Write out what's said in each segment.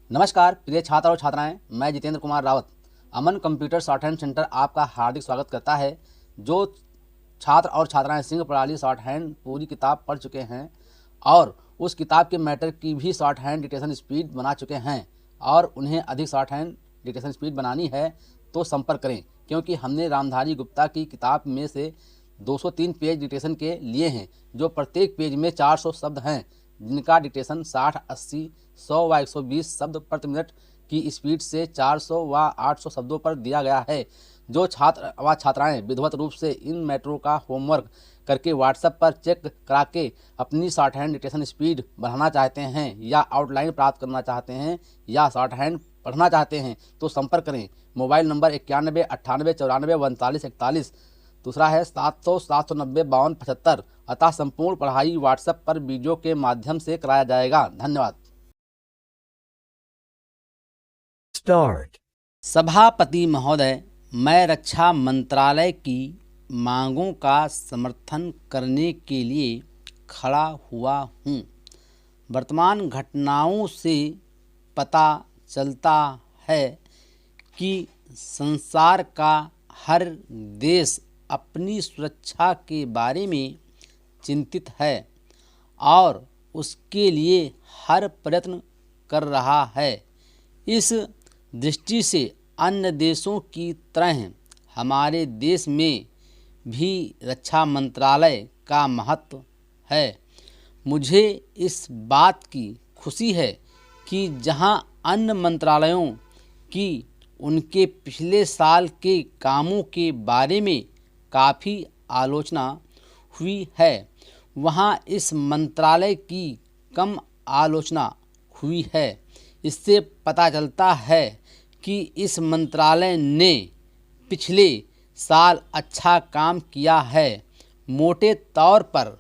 नमस्कार प्रिय छात्र और छात्राएं, मैं जितेंद्र कुमार रावत अमन कंप्यूटर शॉर्ट हैंड सेंटर आपका हार्दिक स्वागत करता है। जो छात्र और छात्राएं सिंह प्रणाली शॉर्ट हैंड पूरी किताब पढ़ चुके हैं और उस किताब के मैटर की भी शॉर्ट हैंड डिक्टेशन स्पीड बना चुके हैं और उन्हें अधिक शॉर्ट हैंड डिक्टेशन स्पीड बनानी है तो संपर्क करें, क्योंकि हमने रामधारी गुप्ता की किताब में से 203 पेज डिक्टेशन के लिए हैं, जो प्रत्येक पेज में 400 शब्द हैं, जिनका डिक्टेशन 60, 80, 100 व 120 शब्द प्रति मिनट की स्पीड से 400 व 800 शब्दों पर दिया गया है। जो छात्र व छात्राएं विधिवत रूप से इन मैटरों का होमवर्क करके व्हाट्सएप पर चेक करा के अपनी शॉर्ट हैंड डिक्टेशन स्पीड बढ़ाना चाहते हैं या आउटलाइन प्राप्त करना चाहते हैं या शॉर्ट हैंड पढ़ना चाहते हैं तो संपर्क करें। मोबाइल नंबर 91 98 94 39 41, दूसरा है 700 790 52 75। अतः संपूर्ण पढ़ाई व्हाट्सएप पर वीडियो के माध्यम से कराया जाएगा। धन्यवाद। Start. सभापति महोदय, मैं रक्षा मंत्रालय की मांगों का समर्थन करने के लिए खड़ा हुआ हूँ। वर्तमान घटनाओं से पता चलता है कि संसार का हर देश अपनी सुरक्षा के बारे में चिंतित है और उसके लिए हर प्रयत्न कर रहा है। इस दृष्टि से अन्य देशों की तरह हमारे देश में भी रक्षा मंत्रालय का महत्व है। मुझे इस बात की खुशी है कि जहां अन्य मंत्रालयों की उनके पिछले साल के कामों के बारे में काफ़ी आलोचना हुई है, वहां इस मंत्रालय की कम आलोचना हुई है। इससे पता चलता है कि इस मंत्रालय ने पिछले साल अच्छा काम किया है। मोटे तौर पर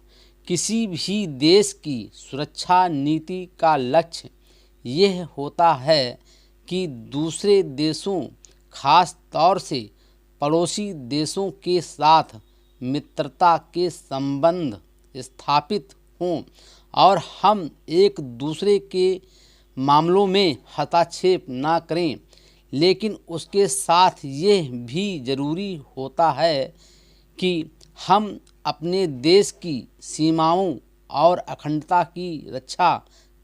किसी भी देश की सुरक्षा नीति का लक्ष्य यह होता है कि दूसरे देशों, खास तौर से पड़ोसी देशों के साथ मित्रता के संबंध स्थापित हों और हम एक दूसरे के मामलों में हस्तक्षेप ना करें। लेकिन उसके साथ यह भी ज़रूरी होता है कि हम अपने देश की सीमाओं और अखंडता की रक्षा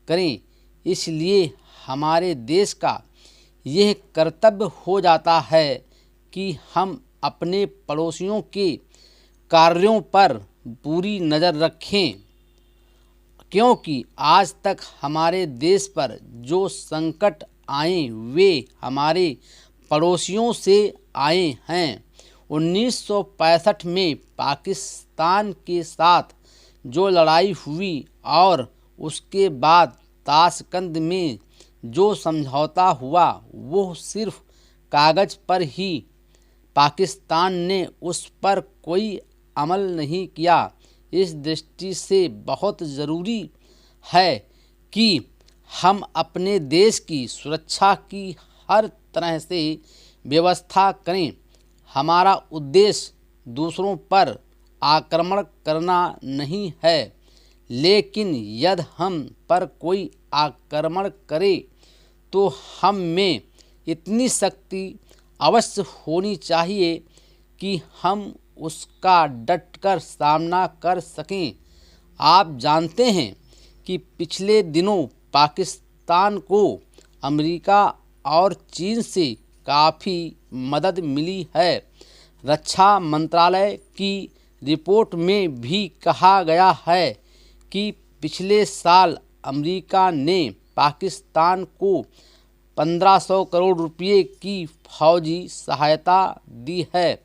करें। इसलिए हमारे देश का यह कर्तव्य हो जाता है कि हम अपने पड़ोसियों के कार्यों पर पूरी नज़र रखें, क्योंकि आज तक हमारे देश पर जो संकट आए वे हमारे पड़ोसियों से आए हैं। 1965 में पाकिस्तान के साथ जो लड़ाई हुई और उसके बाद ताशकंद में जो समझौता हुआ वो सिर्फ कागज़ पर ही, पाकिस्तान ने उस पर कोई अमल नहीं किया। इस दृष्टि से बहुत ज़रूरी है कि हम अपने देश की सुरक्षा की हर तरह से व्यवस्था करें। हमारा उद्देश्य दूसरों पर आक्रमण करना नहीं है, लेकिन यदि हम पर कोई आक्रमण करे तो हम में इतनी शक्ति अवश्य होनी चाहिए कि हम उसका डटकर सामना कर सकें। आप जानते हैं कि पिछले दिनों पाकिस्तान को अमेरिका और चीन से काफ़ी मदद मिली है। रक्षा मंत्रालय की रिपोर्ट में भी कहा गया है कि पिछले साल अमेरिका ने पाकिस्तान को 1500 करोड़ रुपये की फौजी सहायता दी है।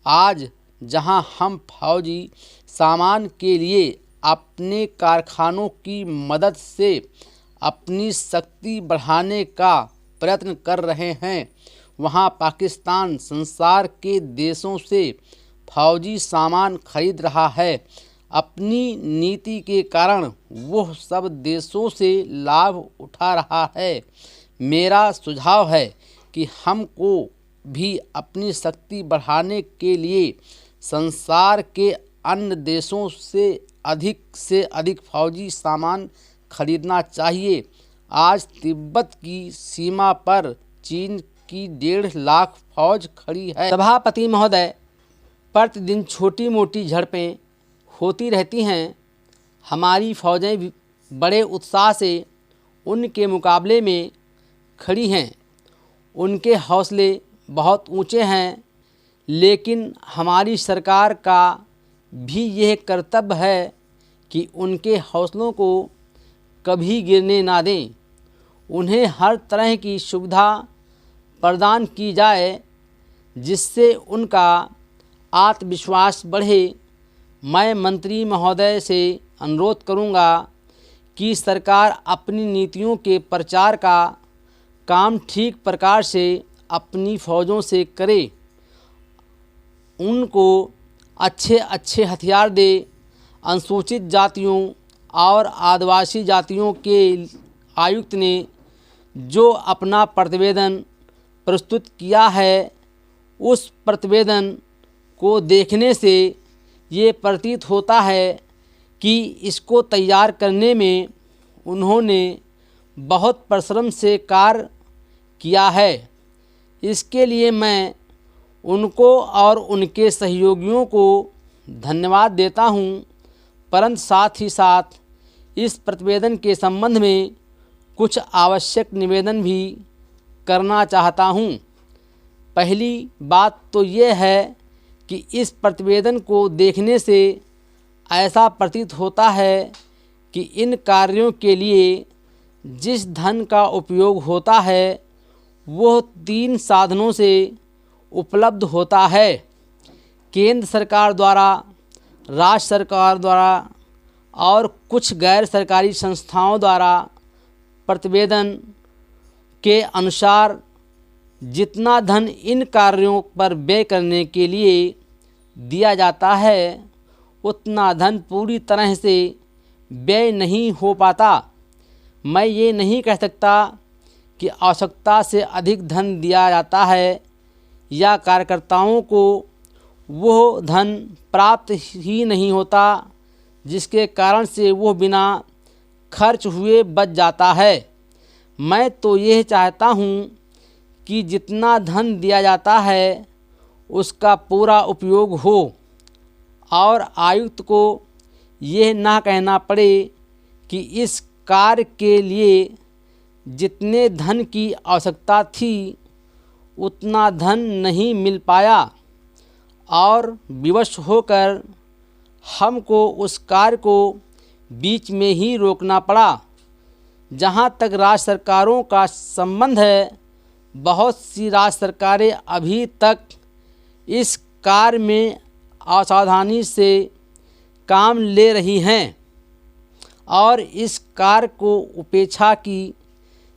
आज जहां हम फौजी सामान के लिए अपने कारखानों की मदद से अपनी शक्ति बढ़ाने का प्रयत्न कर रहे हैं, वहां पाकिस्तान संसार के देशों से फौजी सामान खरीद रहा है। अपनी नीति के कारण वह सब देशों से लाभ उठा रहा है। मेरा सुझाव है कि हमको भी अपनी शक्ति बढ़ाने के लिए संसार के अन्य देशों से अधिक फौजी सामान खरीदना चाहिए। आज तिब्बत की सीमा पर चीन की 1.5 लाख फौज खड़ी है। सभापति महोदय, प्रतिदिन छोटी मोटी झड़पें होती रहती हैं। हमारी फौजें भी बड़े उत्साह से उनके मुकाबले में खड़ी हैं। उनके हौसले बहुत ऊंचे हैं, लेकिन हमारी सरकार का भी यह कर्तव्य है कि उनके हौसलों को कभी गिरने ना दें। उन्हें हर तरह की सुविधा प्रदान की जाए जिससे उनका आत्मविश्वास बढ़े। मैं मंत्री महोदय से अनुरोध करूंगा कि सरकार अपनी नीतियों के प्रचार का काम ठीक प्रकार से अपनी फौजों से करे, उनको अच्छे अच्छे हथियार दे। अनुसूचित जातियों और आदिवासी जातियों के आयुक्त ने जो अपना प्रतिवेदन प्रस्तुत किया है, उस प्रतिवेदन को देखने से ये प्रतीत होता है कि इसको तैयार करने में उन्होंने बहुत परिश्रम से कार्य किया है। इसके लिए मैं उनको और उनके सहयोगियों को धन्यवाद देता हूं, परंतु साथ ही साथ इस प्रतिवेदन के संबंध में कुछ आवश्यक निवेदन भी करना चाहता हूं। पहली बात तो ये है कि इस प्रतिवेदन को देखने से ऐसा प्रतीत होता है कि इन कार्यों के लिए जिस धन का उपयोग होता है वह 3 साधनों से उपलब्ध होता है। केंद्र सरकार द्वारा, राज्य सरकार द्वारा और कुछ गैर सरकारी संस्थाओं द्वारा प्रतिवेदन के अनुसार जितना धन इन कार्यों पर व्यय करने के लिए दिया जाता है, उतना धन पूरी तरह से व्यय नहीं हो पाता। मैं ये नहीं कह सकता कि आवश्यकता से अधिक धन दिया जाता है या कार्यकर्ताओं को वो धन प्राप्त ही नहीं होता, जिसके कारण से वो बिना खर्च हुए बच जाता है। मैं तो यह चाहता हूँ कि जितना धन दिया जाता है उसका पूरा उपयोग हो और आयुक्त को यह ना कहना पड़े कि इस कार्य के लिए जितने धन की आवश्यकता थी उतना धन नहीं मिल पाया और विवश होकर हमको उस कार्य को बीच में ही रोकना पड़ा। जहाँ तक राज्य सरकारों का संबंध है, बहुत सी राज्य सरकारें अभी तक इस कार्य में असावधानी से काम ले रही हैं और इस कार्य को उपेक्षा की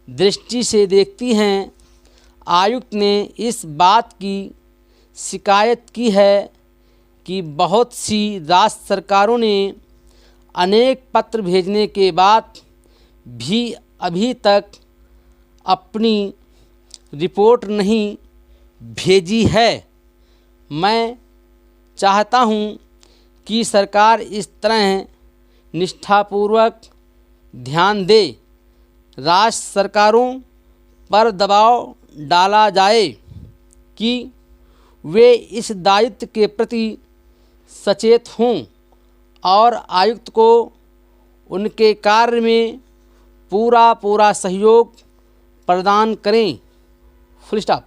दृष्टि से देखती हैं। आयुक्त ने इस बात की शिकायत की है कि बहुत सी राज्य सरकारों ने अनेक पत्र भेजने के बाद भी अभी तक अपनी रिपोर्ट नहीं भेजी है। मैं चाहता हूँ कि सरकार इस तरह निष्ठापूर्वक ध्यान दे, राज्य सरकारों पर दबाव डाला जाए कि वे इस दायित्व के प्रति सचेत हों और आयुक्त को उनके कार्य में पूरा सहयोग प्रदान करें। Full stop.